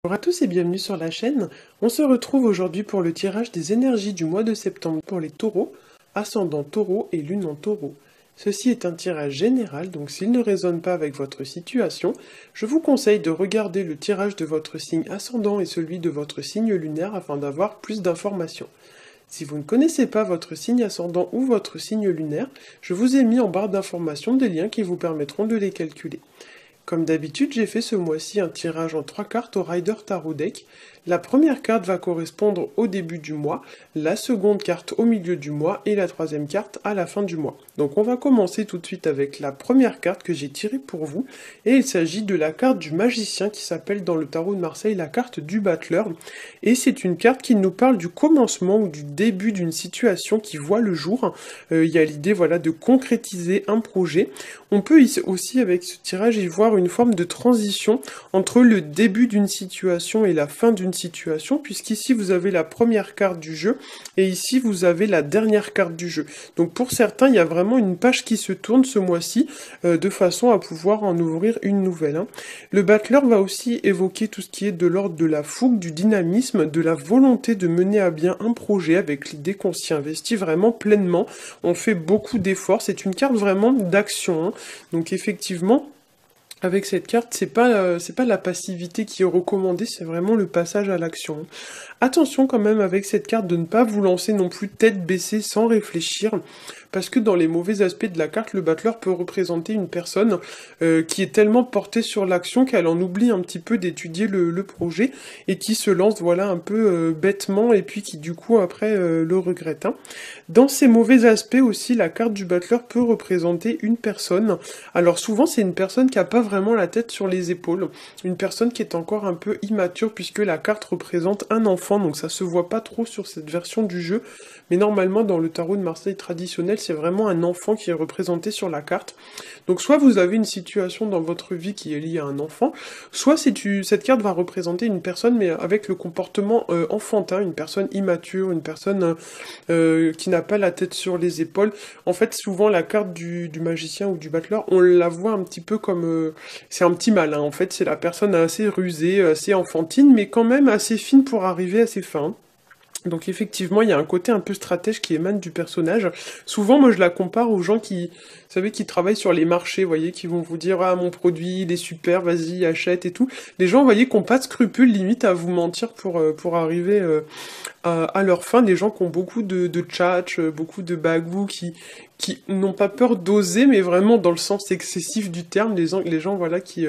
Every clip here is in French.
Bonjour à tous et bienvenue sur la chaîne. On se retrouve aujourd'hui pour le tirage des énergies du mois de septembre pour les taureaux, ascendant taureau et lune en taureau. Ceci est un tirage général, donc s'il ne résonne pas avec votre situation, je vous conseille de regarder le tirage de votre signe ascendant et celui de votre signe lunaire afin d'avoir plus d'informations. Si vous ne connaissez pas votre signe ascendant ou votre signe lunaire, je vous ai mis en barre d'informations des liens qui vous permettront de les calculer. Comme d'habitude, j'ai fait ce mois-ci un tirage en 3 cartes au Rider Tarot Deck. La première carte va correspondre au début du mois, la seconde carte au milieu du mois et la troisième carte à la fin du mois. Donc on va commencer tout de suite avec la première carte que j'ai tirée pour vous. Et il s'agit de la carte du magicien qui s'appelle dans le tarot de Marseille la carte du battleur. Et c'est une carte qui nous parle du commencement ou du début d'une situation qui voit le jour. Il y a l'idée voilà, de concrétiser un projet. On peut aussi avec ce tirage y voir une forme de transition entre le début d'une situation et la fin d'une situation, puisqu'ici vous avez la première carte du jeu et ici vous avez la dernière carte du jeu. Donc pour certains, il y a vraiment une page qui se tourne ce mois-ci de façon à pouvoir en ouvrir une nouvelle. Le battleur va aussi évoquer tout ce qui est de l'ordre de la fougue, du dynamisme, de la volonté de mener à bien un projet avec l'idée qu'on s'y investit vraiment pleinement. On fait beaucoup d'efforts, c'est une carte vraiment d'action. Donc effectivement, avec cette carte, c'est pas la passivité qui est recommandée, c'est vraiment le passage à l'action. Attention quand même avec cette carte de ne pas vous lancer non plus tête baissée sans réfléchir, parce que dans les mauvais aspects de la carte, le battleur peut représenter une personne qui est tellement portée sur l'action qu'elle en oublie un petit peu d'étudier le projet et qui se lance voilà un peu bêtement et puis qui du coup après le regrette. Dans ces mauvais aspects aussi, la carte du battleur peut représenter une personne. Alors souvent c'est une personne qui n'a pas vraiment la tête sur les épaules, une personne qui est encore un peu immature puisque la carte représente un enfant, donc ça se voit pas trop sur cette version du jeu, mais normalement dans le tarot de Marseille traditionnel, c'est vraiment un enfant qui est représenté sur la carte. Donc soit vous avez une situation dans votre vie qui est liée à un enfant, soit cette carte va représenter une personne mais avec le comportement enfantin, une personne immature, une personne qui n'a pas la tête sur les épaules. En fait, souvent la carte du magicien ou du battleur, on la voit un petit peu comme c'est un petit malin. En fait, c'est la personne assez rusée, assez enfantine, mais quand même assez fine pour arriver à ses fins. Donc effectivement, il y a un côté un peu stratège qui émane du personnage. Souvent, moi, je la compare aux gens qui, vous savez, qui travaillent sur les marchés, vous voyez, qui vont vous dire « Ah, mon produit, il est super, vas-y, achète et tout ». Les gens, vous voyez, qui n'ont pas de scrupules, limite, à vous mentir pour arriver à leur fin. Des gens qui ont beaucoup de tchatch, beaucoup de bagou, qui n'ont pas peur d'oser, mais vraiment dans le sens excessif du terme, les gens voilà, qui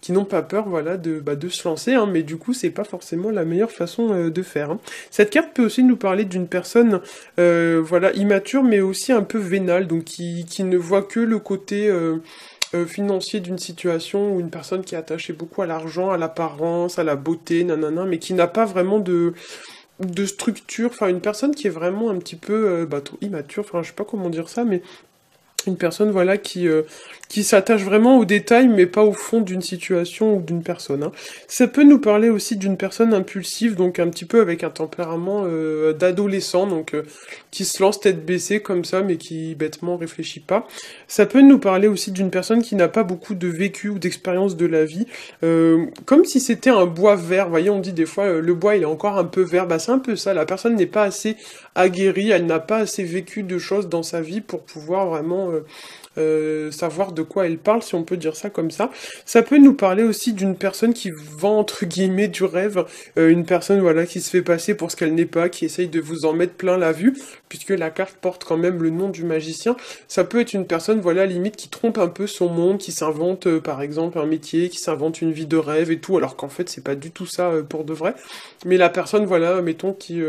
n'ont pas peur voilà, de se lancer, mais du coup, c'est pas forcément la meilleure façon de faire. Cette carte peut aussi nous parler d'une personne voilà, immature, mais aussi un peu vénale, donc qui ne voit que le côté financier d'une situation, ou une personne qui est attachée beaucoup à l'argent, à l'apparence, à la beauté, nanana, mais qui n'a pas vraiment de structure, enfin une personne qui est vraiment un petit peu trop immature, enfin je sais pas comment dire ça, mais une personne voilà qui s'attache vraiment aux détails mais pas au fond d'une situation ou d'une personne. Ça peut nous parler aussi d'une personne impulsive, donc un petit peu avec un tempérament d'adolescent, donc qui se lance tête baissée comme ça mais qui bêtement réfléchit pas. Ça peut nous parler aussi d'une personne qui n'a pas beaucoup de vécu ou d'expérience de la vie, comme si c'était un bois vert. Vous voyez, on dit des fois le bois il est encore un peu vert, bah c'est un peu ça, la personne n'est pas assez aguerrie, elle n'a pas assez vécu de choses dans sa vie pour pouvoir vraiment savoir de quoi elle parle, si on peut dire ça comme ça. Ça peut nous parler aussi d'une personne qui vend entre guillemets du rêve, une personne voilà qui se fait passer pour ce qu'elle n'est pas, qui essaye de vous en mettre plein la vue, puisque la carte porte quand même le nom du magicien. Ça peut être une personne voilà limite qui trompe un peu son monde, qui s'invente par exemple un métier, qui s'invente une vie de rêve et tout, alors qu'en fait c'est pas du tout ça pour de vrai. Mais la personne voilà, mettons qui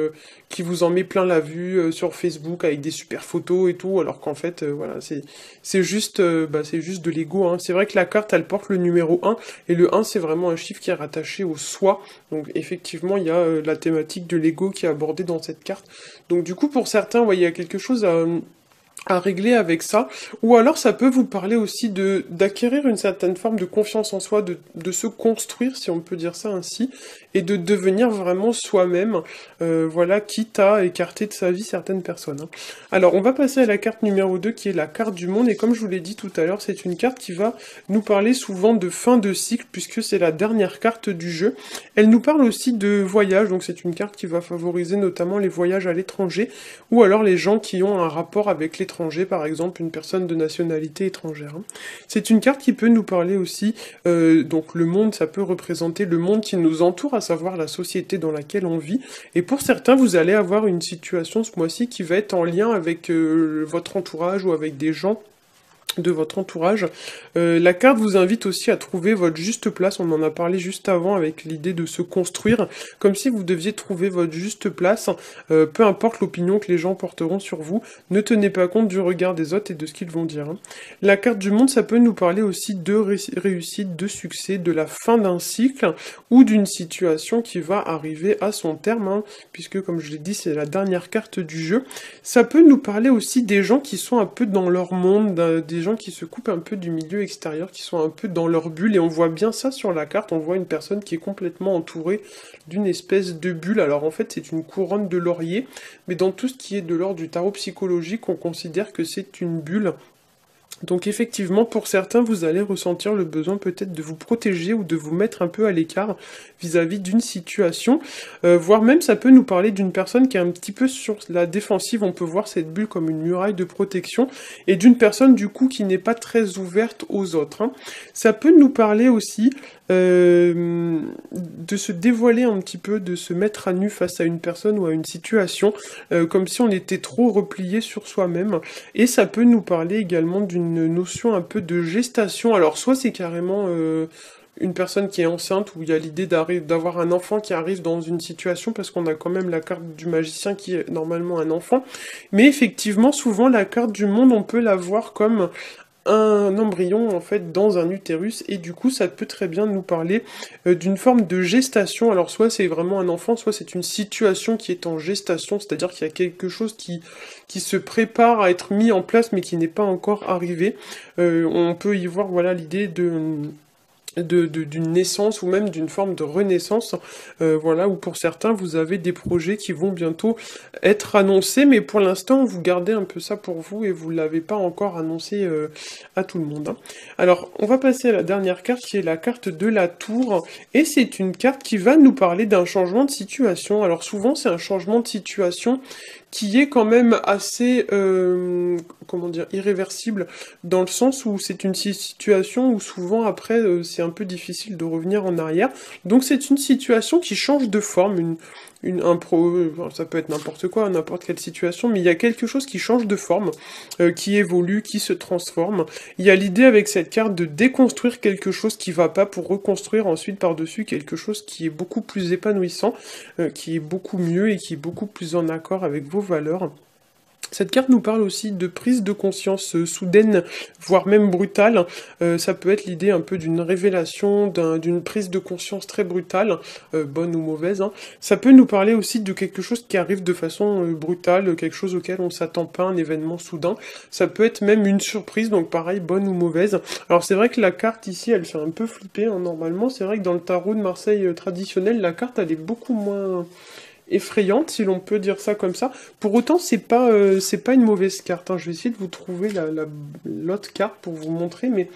vous en met plein la vue sur Facebook avec des super photos et tout, alors qu'en fait voilà c'est juste c'est juste de l'ego. C'est vrai que la carte elle porte le numéro 1 et le 1 c'est vraiment un chiffre qui est rattaché au soi. Donc effectivement il y a la thématique de l'ego qui est abordée dans cette carte. Donc du coup pour certains ouais, il y a quelque chose à régler avec ça, ou alors ça peut vous parler aussi de d'acquérir une certaine forme de confiance en soi, de se construire, si on peut dire ça ainsi, et de devenir vraiment soi-même, voilà, quitte à écarter de sa vie certaines personnes, hein. Alors, on va passer à la carte numéro 2, qui est la carte du monde, et comme je vous l'ai dit tout à l'heure, c'est une carte qui va nous parler souvent de fin de cycle, puisque c'est la dernière carte du jeu. Elle nous parle aussi de voyage, donc c'est une carte qui va favoriser notamment les voyages à l'étranger, ou alors les gens qui ont un rapport avec l'étranger, par exemple une personne de nationalité étrangère, hein. C'est une carte qui peut nous parler aussi, donc le monde, ça peut représenter le monde qui nous entoure, à savoir la société dans laquelle on vit, et pour certains, vous allez avoir une situation ce mois-ci qui va être en lien avec votre entourage ou avec des gens de votre entourage. La carte vous invite aussi à trouver votre juste place, on en a parlé juste avant avec l'idée de se construire, comme si vous deviez trouver votre juste place, peu importe l'opinion que les gens porteront sur vous, ne tenez pas compte du regard des autres et de ce qu'ils vont dire, hein. La carte du monde, ça peut nous parler aussi de réussite, de succès, de la fin d'un cycle, ou d'une situation qui va arriver à son terme, hein, puisque comme je l'ai dit, c'est la dernière carte du jeu. Ça peut nous parler aussi des gens qui sont un peu dans leur monde, des gens qui se coupent un peu du milieu extérieur, qui sont un peu dans leur bulle, et on voit bien ça sur la carte, on voit une personne qui est complètement entourée d'une espèce de bulle. Alors en fait c'est une couronne de laurier, mais dans tout ce qui est de l'ordre du tarot psychologique, on considère que c'est une bulle. Donc effectivement, pour certains, vous allez ressentir le besoin peut-être de vous protéger ou de vous mettre un peu à l'écart vis-à-vis d'une situation, voire même ça peut nous parler d'une personne qui est un petit peu sur la défensive, on peut voir cette bulle comme une muraille de protection, et d'une personne du coup qui n'est pas très ouverte aux autres, hein. Ça peut nous parler aussi de se dévoiler un petit peu, de se mettre à nu face à une personne ou à une situation, comme si on était trop replié sur soi-même. Et ça peut nous parler également d'une notion un peu de gestation. Alors soit c'est carrément une personne qui est enceinte, où il y a l'idée d'avoir un enfant qui arrive dans une situation, parce qu'on a quand même la carte du magicien qui est normalement un enfant. Mais effectivement, souvent la carte du monde, on peut la voir comme un embryon en fait dans un utérus, et du coup ça peut très bien nous parler d'une forme de gestation. Alors soit c'est vraiment un enfant, soit c'est une situation qui est en gestation, c'est-à-dire qu'il y a quelque chose qui se prépare à être mis en place mais qui n'est pas encore arrivé. On peut y voir voilà l'idée d'une naissance ou même d'une forme de renaissance, voilà, où pour certains vous avez des projets qui vont bientôt être annoncés, mais pour l'instant vous gardez un peu ça pour vous et vous ne l'avez pas encore annoncé à tout le monde, hein. Alors on va passer à la dernière carte qui est la carte de la tour, et c'est une carte qui va nous parler d'un changement de situation. Alors souvent c'est un changement de situation qui est quand même assez, comment dire, irréversible, dans le sens où c'est une situation où souvent après c'est un peu difficile de revenir en arrière. Donc c'est une situation qui change de forme, ça peut être n'importe quoi, n'importe quelle situation, mais il y a quelque chose qui change de forme, qui évolue, qui se transforme. Il y a l'idée avec cette carte de déconstruire quelque chose qui va pas pour reconstruire ensuite par-dessus quelque chose qui est beaucoup plus épanouissant, qui est beaucoup mieux et qui est beaucoup plus en accord avec vos valeurs. Cette carte nous parle aussi de prise de conscience soudaine, voire même brutale. Ça peut être l'idée un peu d'une révélation, d'une prise de conscience très brutale, bonne ou mauvaise, hein. Ça peut nous parler aussi de quelque chose qui arrive de façon brutale, quelque chose auquel on ne s'attend pas, un événement soudain. Ça peut être même une surprise, donc pareil, bonne ou mauvaise. Alors c'est vrai que la carte ici, elle fait un peu flipper, hein, normalement. C'est vrai que dans le tarot de Marseille traditionnel, la carte, elle est beaucoup moins effrayante, si l'on peut dire ça comme ça. Pour autant, c'est pas une mauvaise carte, hein. Je vais essayer de vous trouver l'autre carte pour vous montrer, mais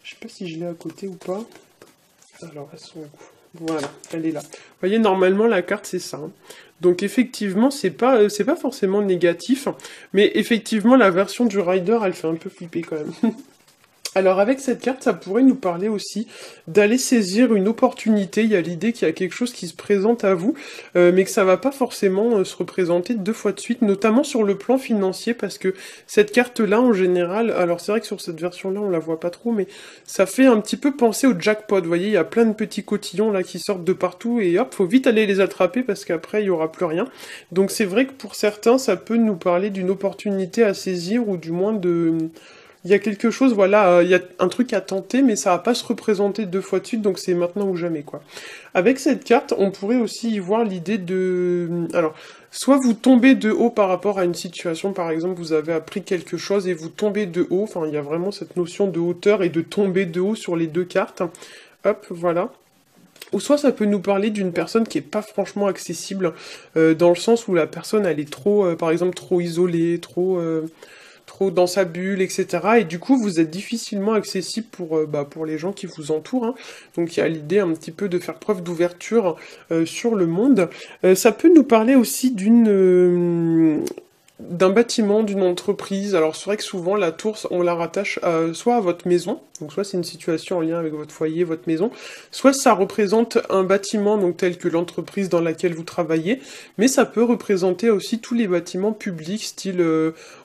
je sais pas si je l'ai à côté ou pas. Alors, elles sont où? Voilà, elle est là. Vous voyez, normalement, la carte, c'est ça, hein. Donc, effectivement, c'est pas forcément négatif, mais effectivement, la version du Rider, elle fait un peu flipper quand même. Alors avec cette carte, ça pourrait nous parler aussi d'aller saisir une opportunité. Il y a l'idée qu'il y a quelque chose qui se présente à vous, mais que ça va pas forcément se représenter deux fois de suite, notamment sur le plan financier, parce que cette carte-là, en général, alors c'est vrai que sur cette version-là, on la voit pas trop, mais ça fait un petit peu penser au jackpot. Vous voyez, il y a plein de petits cotillons là qui sortent de partout, et hop, faut vite aller les attraper, parce qu'après, il y aura plus rien. Donc c'est vrai que pour certains, ça peut nous parler d'une opportunité à saisir, ou du moins il y a quelque chose, voilà, il y a un truc à tenter, mais ça va pas se représenter deux fois de suite, donc c'est maintenant ou jamais, quoi. Avec cette carte, on pourrait aussi y voir l'idée de... Alors, soit vous tombez de haut par rapport à une situation, par exemple, vous avez appris quelque chose et vous tombez de haut, enfin, il y a vraiment cette notion de hauteur et de tomber de haut sur les deux cartes. Hop, voilà. Ou soit ça peut nous parler d'une personne qui est pas franchement accessible, dans le sens où la personne elle est trop, par exemple, trop isolée, trop dans sa bulle, etc. Et du coup, vous êtes difficilement accessible pour les gens qui vous entourent, hein. Donc il y a l'idée un petit peu de faire preuve d'ouverture sur le monde. Ça peut nous parler aussi d'un bâtiment, d'une entreprise. Alors c'est vrai que souvent la tour, on la rattache soit à votre maison, donc soit c'est une situation en lien avec votre foyer, votre maison, soit ça représente un bâtiment, donc tel que l'entreprise dans laquelle vous travaillez, mais ça peut représenter aussi tous les bâtiments publics, style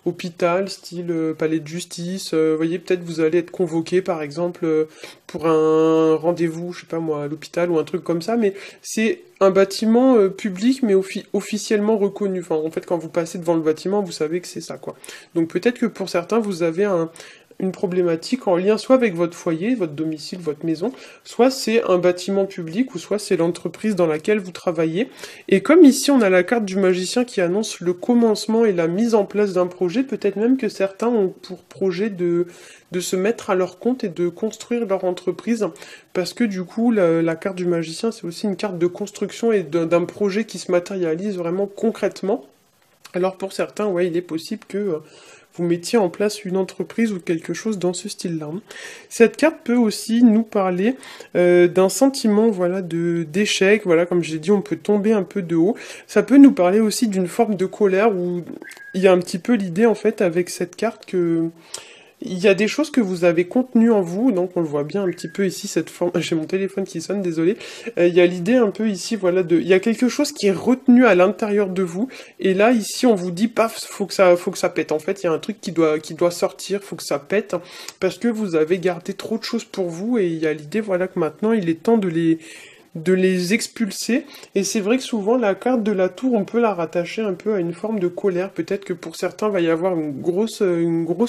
hôpital, style palais de justice. Vous voyez, peut-être vous allez être convoqué par exemple pour un rendez-vous, je sais pas moi, à l'hôpital ou un truc comme ça, mais c'est un bâtiment public mais officiellement reconnu. Enfin, en fait, quand vous passez devant le bâtiment, vous savez que c'est ça, quoi. Donc peut-être que pour certains, vous avez une problématique en lien soit avec votre foyer, votre domicile, votre maison, soit c'est un bâtiment public, ou soit c'est l'entreprise dans laquelle vous travaillez. Et comme ici on a la carte du magicien qui annonce le commencement et la mise en place d'un projet, peut-être même que certains ont pour projet de se mettre à leur compte et de construire leur entreprise, parce que du coup la carte du magicien c'est aussi une carte de construction et d'un projet qui se matérialise vraiment concrètement. Alors pour certains, ouais, il est possible que vous mettiez en place une entreprise ou quelque chose dans ce style-là. Cette carte peut aussi nous parler d'un sentiment, voilà, d'échec. Voilà, comme j'ai dit, on peut tomber un peu de haut. Ça peut nous parler aussi d'une forme de colère où il y a un petit peu l'idée, en fait, avec cette carte que il y a des choses que vous avez contenues en vous, donc on le voit bien un petit peu ici, cette forme... J'ai mon téléphone qui sonne, désolé. Il y a l'idée un peu ici, voilà, il y a quelque chose qui est retenu à l'intérieur de vous, et là, ici, on vous dit, paf, faut que ça pète. En fait, il y a un truc qui doit sortir, faut que ça pète, parce que vous avez gardé trop de choses pour vous, et il y a l'idée, voilà, que maintenant, il est temps de les expulser. Et c'est vrai que souvent la carte de la tour, on peut la rattacher un peu à une forme de colère. Peut-être que pour certains, va y avoir une grosse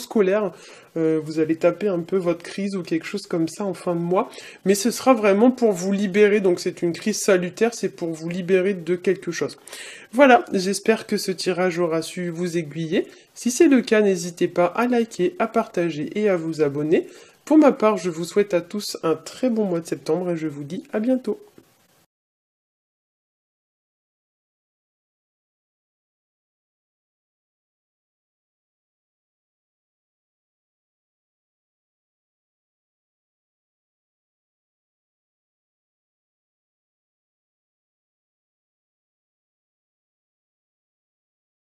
colère. Vous allez taper un peu votre crise ou quelque chose comme ça en fin de mois. Mais ce sera vraiment pour vous libérer. Donc c'est une crise salutaire, c'est pour vous libérer de quelque chose. Voilà, j'espère que ce tirage aura su vous aiguiller. Si c'est le cas, n'hésitez pas à liker, à partager et à vous abonner. Pour ma part, je vous souhaite à tous un très bon mois de septembre et je vous dis à bientôt.